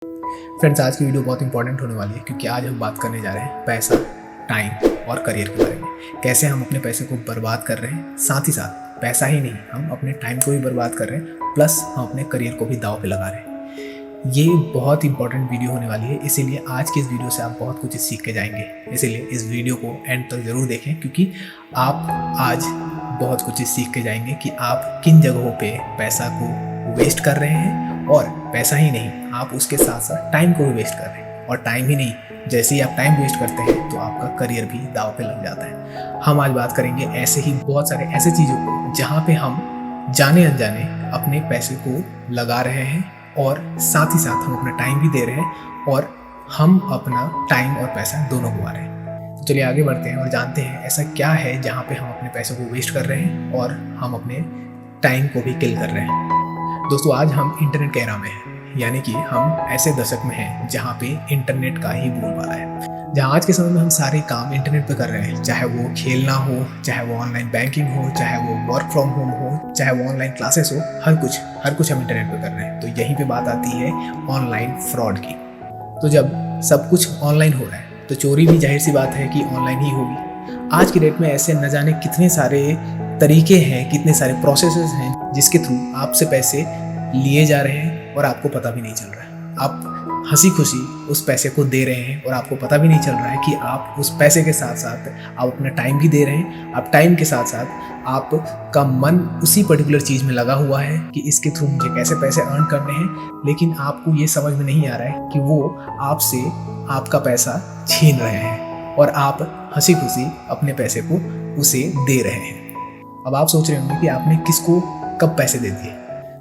Friends, आज की video बहुत इंपॉर्टेंट होने वाली है क्योंकि आज हम बात करने जा रहे हैं पैसा, टाइम और करियर के बारे में। कैसे हम अपने पैसे को बर्बाद कर रहे हैं, साथ ही साथ पैसा ही नहीं, हम अपने टाइम को भी बर्बाद कर रहे हैं, प्लस हम अपने करियर को भी दांव पे लगा रहे हैं। ये बहुत इंपॉर्टेंट वीडियो होने वाली है, इसीलिए आज की इस वीडियो से आप बहुत कुछ सीख के जाएंगे। इसीलिए इस वीडियो को एंड तक ज़रूर देखें क्योंकि आप आज बहुत कुछ सीख के जाएंगे कि आप किन जगहों पे पैसा को वेस्ट कर रहे हैं, और पैसा ही नहीं, आप उसके साथ साथ टाइम को भी वेस्ट कर रहे हैं। और टाइम ही नहीं, जैसे ही आप टाइम वेस्ट करते हैं तो आपका करियर भी दांव पे लग जाता है। हम आज बात करेंगे ऐसे ही बहुत सारे ऐसे चीज़ों को जहाँ पे हम जाने अनजाने अपने पैसे को लगा रहे हैं और साथ ही साथ हम अपना टाइम भी दे रहे हैं और हम अपना टाइम और पैसा दोनों गवा रहे हैं। तो चलिए आगे बढ़ते हैं और जानते हैं ऐसा क्या है जहाँ पे हम अपने पैसे को वेस्ट कर रहे हैं और हम अपने टाइम को भी किल कर रहे हैं। दोस्तों, आज हम इंटरनेट के एरा में हैं, यानी कि हम ऐसे दशक में हैं जहाँ पे इंटरनेट का ही बोलबाला है, जहाँ आज के समय में हम सारे काम इंटरनेट पे कर रहे हैं। चाहे वो खेलना हो, चाहे वो ऑनलाइन बैंकिंग हो, चाहे वो वर्क फ्रॉम होम हो, चाहे वो ऑनलाइन क्लासेस हो, हर कुछ हम इंटरनेट पे कर रहे हैं। तो यहीं पे बात आती है ऑनलाइन फ्रॉड की। तो जब सब कुछ ऑनलाइन हो रहा है तो चोरी भी जाहिर सी बात है कि ऑनलाइन ही होगी। आज की डेट में ऐसे न जाने कितने सारे तरीके हैं, कितने सारे प्रोसेसेस हैं जिसके थ्रू आपसे पैसे लिए जा रहे हैं और आपको पता भी नहीं चल रहा है। आप हंसी खुशी उस पैसे को दे रहे हैं और आपको पता भी नहीं चल रहा है कि आप उस पैसे के साथ साथ आप अपना टाइम भी दे रहे हैं। आप टाइम के साथ साथ आपका मन उसी पर्टिकुलर चीज़ में लगा हुआ है कि इसके थ्रू मुझे कैसे पैसे अर्न करने हैं, लेकिन आपको ये समझ में नहीं आ रहा है कि वो आपसे आपका पैसा छीन रहे हैं और आप हंसी खुशी अपने पैसे को उसे दे रहे हैं। अब आप सोच रहे होंगे कि आपने किसको कब पैसे दे दिए।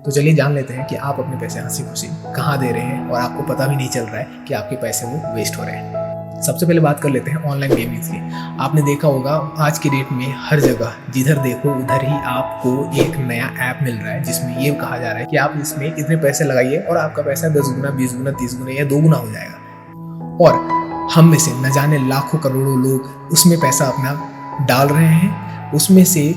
तो चलिए जान लेते हैं कि आप अपने पैसे हंसी खुशी कहाँ दे रहे हैं और आपको पता भी नहीं चल रहा है कि आपके पैसे वो वेस्ट हो रहे हैं। सबसे पहले बात कर लेते हैं ऑनलाइन गेमिंग की। आपने देखा होगा आज की डेट में हर जगह जिधर देखो उधर ही आपको एक नया ऐप मिल रहा है जिसमें ये कहा जा रहा है कि आप इसमें इतने पैसे लगाइए और आपका पैसा 10 गुना, 20 गुना, 30 गुना या 2 गुना हो जाएगा। और हम में से न जाने लाखों करोड़ों लोग उसमें पैसा अपना डाल रहे हैं। उसमें से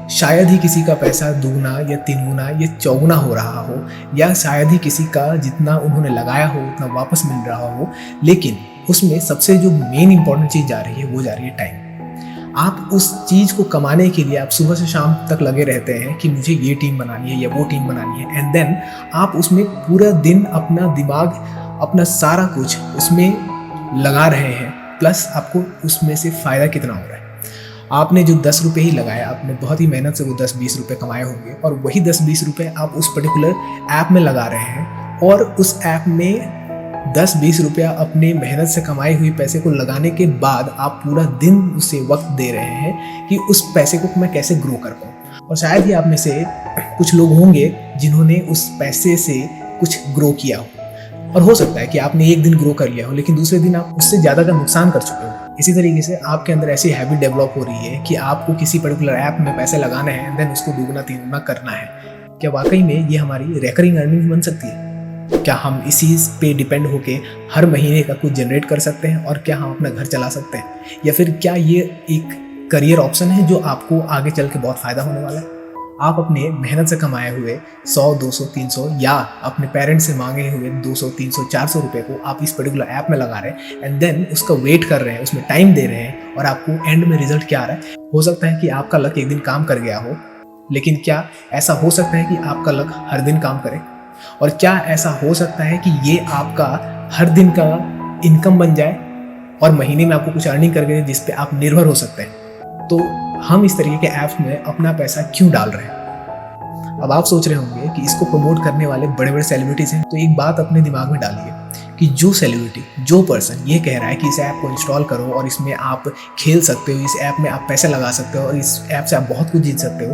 शायद ही किसी का पैसा 2 गुना या 3 गुना या 4 गुना हो रहा हो, या शायद ही किसी का जितना उन्होंने लगाया हो उतना वापस मिल रहा हो। लेकिन उसमें सबसे जो मेन इंपॉर्टेंट चीज़ जा रही है वो जा रही है टाइम। आप उस चीज़ को कमाने के लिए आप सुबह से शाम तक लगे रहते हैं कि मुझे ये टीम बनानी है या वो टीम बनानी है, एंड देन आप उसमें पूरा दिन अपना दिमाग, अपना सारा कुछ उसमें लगा रहे हैं, प्लस आपको उसमें से फ़ायदा कितना हो रहा है। आपने जो 10 रुपये ही लगाया, आपने बहुत ही मेहनत से वो 10-20 रुपये कमाए होंगे और वही 10-20 रुपये आप उस पर्टिकुलर ऐप में लगा रहे हैं और उस ऐप में 10-20 रुपया अपने मेहनत से कमाए हुए पैसे को लगाने के बाद आप पूरा दिन उसे वक्त दे रहे हैं कि उस पैसे को मैं कैसे ग्रो कर पाऊँ। और शायद ही आप में से कुछ लोग होंगे जिन्होंने उस पैसे से कुछ ग्रो किया हो, और हो सकता है कि आपने एक दिन ग्रो कर लिया हो लेकिन दूसरे दिन आप उससे ज़्यादा का नुकसान कर चुके हो। इसी तरीके से आपके अंदर ऐसी हैबिट डेवलप हो रही है कि आपको किसी पर्टिकुलर ऐप में पैसे लगाने हैं, देन उसको 2 गुना 3 गुना करना है। क्या वाकई में ये हमारी रिकरिंग अर्निंग बन सकती है? क्या हम इसी पे डिपेंड होके हर महीने का कुछ जनरेट कर सकते हैं और क्या हम अपना घर चला सकते हैं? या फिर क्या ये एक करियर ऑप्शन है जो आपको आगे चल के बहुत फ़ायदा होने वाला है? आप अपने मेहनत से कमाए हुए 100, 200, 300 या अपने पेरेंट्स से मांगे हुए 200, 300, 400 रुपये को आप इस पर्टिकुलर ऐप में लगा रहे हैं एंड देन उसका वेट कर रहे हैं, उसमें टाइम दे रहे हैं, और आपको एंड में रिजल्ट क्या आ रहा है? हो सकता है कि आपका लक एक दिन काम कर गया हो, लेकिन क्या ऐसा हो सकता है कि आपका लक हर दिन काम करे? और क्या ऐसा हो सकता है कि ये आपका हर दिन का इनकम बन जाए और महीने में आपको कुछ अर्निंग करके जिस पे आप निर्भर हो सकते हैं? तो हम इस तरीके के ऐप्स में अपना पैसा क्यों डाल रहे हैं? अब आप सोच रहे होंगे कि इसको प्रमोट करने वाले बड़े बड़े सेलिब्रिटीज़ हैं। तो एक बात अपने दिमाग में डालिए कि जो सेलिब्रिटी, जो पर्सन ये कह रहा है कि इस ऐप को इंस्टॉल करो और इसमें आप खेल सकते हो, इस ऐप में आप पैसे लगा सकते हो और इस ऐप से आप बहुत कुछ जीत सकते हो,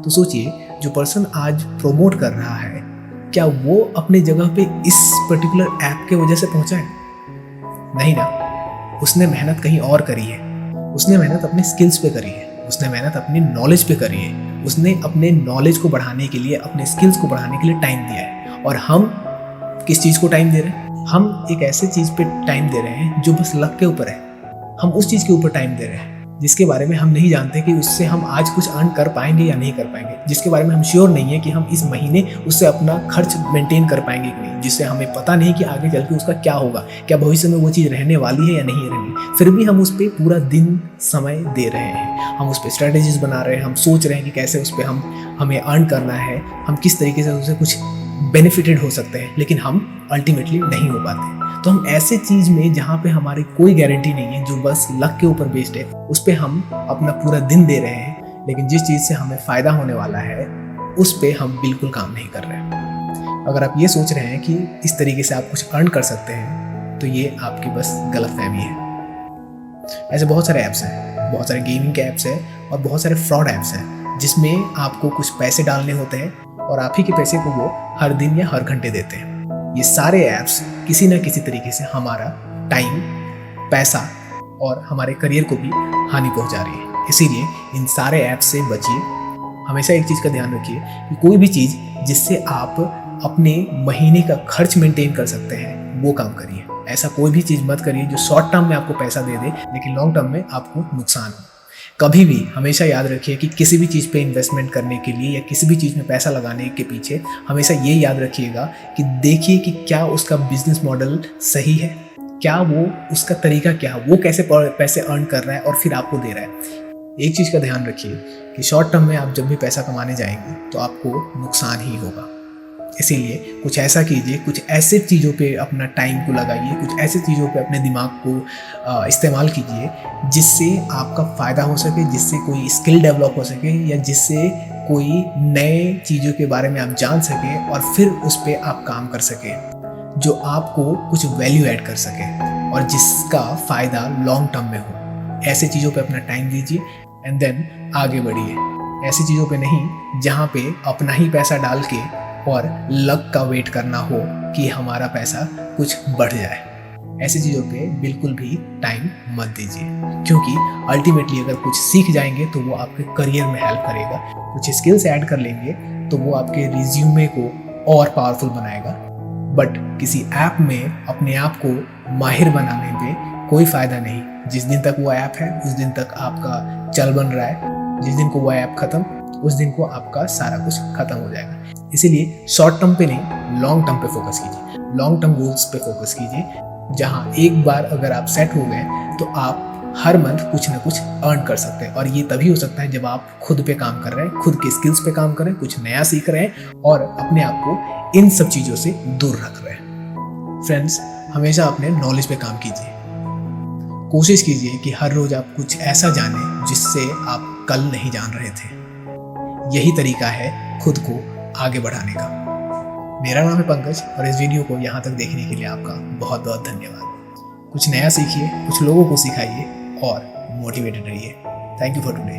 तो सोचिए जो पर्सन आज प्रमोट कर रहा है, क्या वो अपनी जगह पे इस पर्टिकुलर ऐप के वजह से पहुंचा है? नहीं ना। उसने मेहनत कहीं और करी है। उसने मेहनत अपने स्किल्स पे करी है, उसने मेहनत अपनी नॉलेज पे करी है, उसने अपने नॉलेज को बढ़ाने के लिए, अपने स्किल्स को बढ़ाने के लिए टाइम दिया है। और हम किस चीज़ को टाइम दे रहे हैं? हम एक ऐसे चीज़ पे टाइम दे रहे हैं जो बस लक के ऊपर है। हम उस चीज़ के ऊपर टाइम दे रहे हैं जिसके बारे में हम नहीं जानते कि उससे हम आज कुछ अर्न कर पाएंगे या नहीं कर पाएंगे, जिसके बारे में हम श्योर नहीं है कि हम इस महीने उससे अपना खर्च मेंटेन कर पाएंगे कि नहीं, जिससे हमें पता नहीं कि आगे चल के उसका क्या होगा, क्या भविष्य में वो चीज़ रहने वाली है या नहीं रहनी, फिर भी हम उस पर पूरा दिन समय दे रहे हैं, हम उस पर स्ट्रेटेजीज बना रहे हैं, हम सोच रहे हैं कि कैसे उस पर हमें अर्न करना है, हम किस तरीके से उससे कुछ बेनिफिटेड हो सकते हैं, लेकिन हम अल्टीमेटली नहीं हो पाते। तो हम ऐसे चीज़ में जहाँ पे हमारी कोई गारंटी नहीं है, जो बस लक के ऊपर बेस्ड है, उस पर हम अपना पूरा दिन दे रहे हैं, लेकिन जिस चीज़ से हमें फ़ायदा होने वाला है उस पर हम बिल्कुल काम नहीं कर रहे हैं। अगर आप ये सोच रहे हैं कि इस तरीके से आप कुछ अर्न कर सकते हैं, तो ये आपकी बस गलतफहमी है। ऐसे बहुत सारे ऐप्स हैं, बहुत सारे गेमिंग के ऐप्स हैं और बहुत सारे फ्रॉड ऐप्स हैं, जिसमें आपको कुछ पैसे डालने होते हैं और आप ही के पैसे को वो हर दिन या हर घंटे देते हैं। ये सारे ऐप्स किसी ना किसी तरीके से हमारा टाइम, पैसा और हमारे करियर को भी हानि पहुंचा रही है। इसीलिए इन सारे ऐप्स से बचिए। हमेशा एक चीज़ का ध्यान रखिए कि कोई भी चीज़ जिससे आप अपने महीने का खर्च मेंटेन कर सकते हैं वो काम करिए। ऐसा कोई भी चीज़ मत करिए जो शॉर्ट टर्म में आपको पैसा दे दे लेकिन लॉन्ग टर्म में आपको नुकसान हो। कभी भी हमेशा याद रखिए कि किसी भी चीज़ पे इन्वेस्टमेंट करने के लिए या किसी भी चीज़ में पैसा लगाने के पीछे हमेशा ये याद रखिएगा कि देखिए कि क्या उसका बिजनेस मॉडल सही है, क्या वो उसका तरीका क्या है, वो कैसे पैसे अर्न कर रहा है और फिर आपको दे रहा है। एक चीज़ का ध्यान रखिए कि शॉर्ट टर्म में आप जब भी पैसा कमाने जाएंगे तो आपको नुकसान ही होगा। इसीलिए कुछ ऐसा कीजिए, कुछ ऐसे चीज़ों पे अपना टाइम को लगाइए, कुछ ऐसे चीज़ों पे अपने दिमाग को इस्तेमाल कीजिए जिससे आपका फ़ायदा हो सके, जिससे कोई स्किल डेवलप हो सके या जिससे कोई नए चीज़ों के बारे में आप जान सकें और फिर उस पर आप काम कर सकें जो आपको कुछ वैल्यू ऐड कर सके और जिसका फ़ायदा लॉन्ग टर्म में हो। ऐसे चीज़ों पे अपना टाइम दीजिए एंड देन आगे बढ़िए। ऐसी चीज़ों पे नहीं जहाँ पे अपना ही पैसा डाल के और लक का वेट करना हो कि हमारा पैसा कुछ बढ़ जाए। ऐसी चीज़ों पे बिल्कुल भी टाइम मत दीजिए, क्योंकि अल्टीमेटली अगर कुछ सीख जाएंगे तो वो आपके करियर में हेल्प करेगा, कुछ स्किल्स ऐड कर लेंगे तो वो आपके रिज्यूमे को और पावरफुल बनाएगा। बट किसी ऐप में अपने आप को माहिर बनाने पे कोई फ़ायदा नहीं। जिस दिन तक वो ऐप है उस दिन तक आपका चल बन रहा है, जिस दिन को वो ऐप ख़त्म उस दिन को आपका सारा कुछ खत्म हो जाएगा। इसीलिए शॉर्ट टर्म पे नहीं, लॉन्ग टर्म पे फोकस कीजिए, लॉन्ग टर्म गोल्स पे फोकस कीजिए, जहाँ एक बार अगर आप सेट हो गए तो आप हर मंथ कुछ ना कुछ अर्न कर सकते हैं। और ये तभी हो सकता है जब आप खुद पे काम कर रहे हैं, खुद के स्किल्स पे काम कर रहे हैं, कुछ नया सीख रहे हैं और अपने आप को इन सब चीज़ों से दूर रख रहे हैं। फ्रेंड्स, हमेशा अपने नॉलेज पे काम कीजिए। कोशिश कीजिए कि हर रोज़ आप कुछ ऐसा जानें जिससे आप कल नहीं जान रहे थे। यही तरीका है खुद को आगे बढ़ाने का। मेरा नाम है पंकज और इस वीडियो को यहाँ तक देखने के लिए आपका बहुत बहुत धन्यवाद। कुछ नया सीखिए, कुछ लोगों को सिखाइए और मोटिवेटेड रहिए। Thank you for today.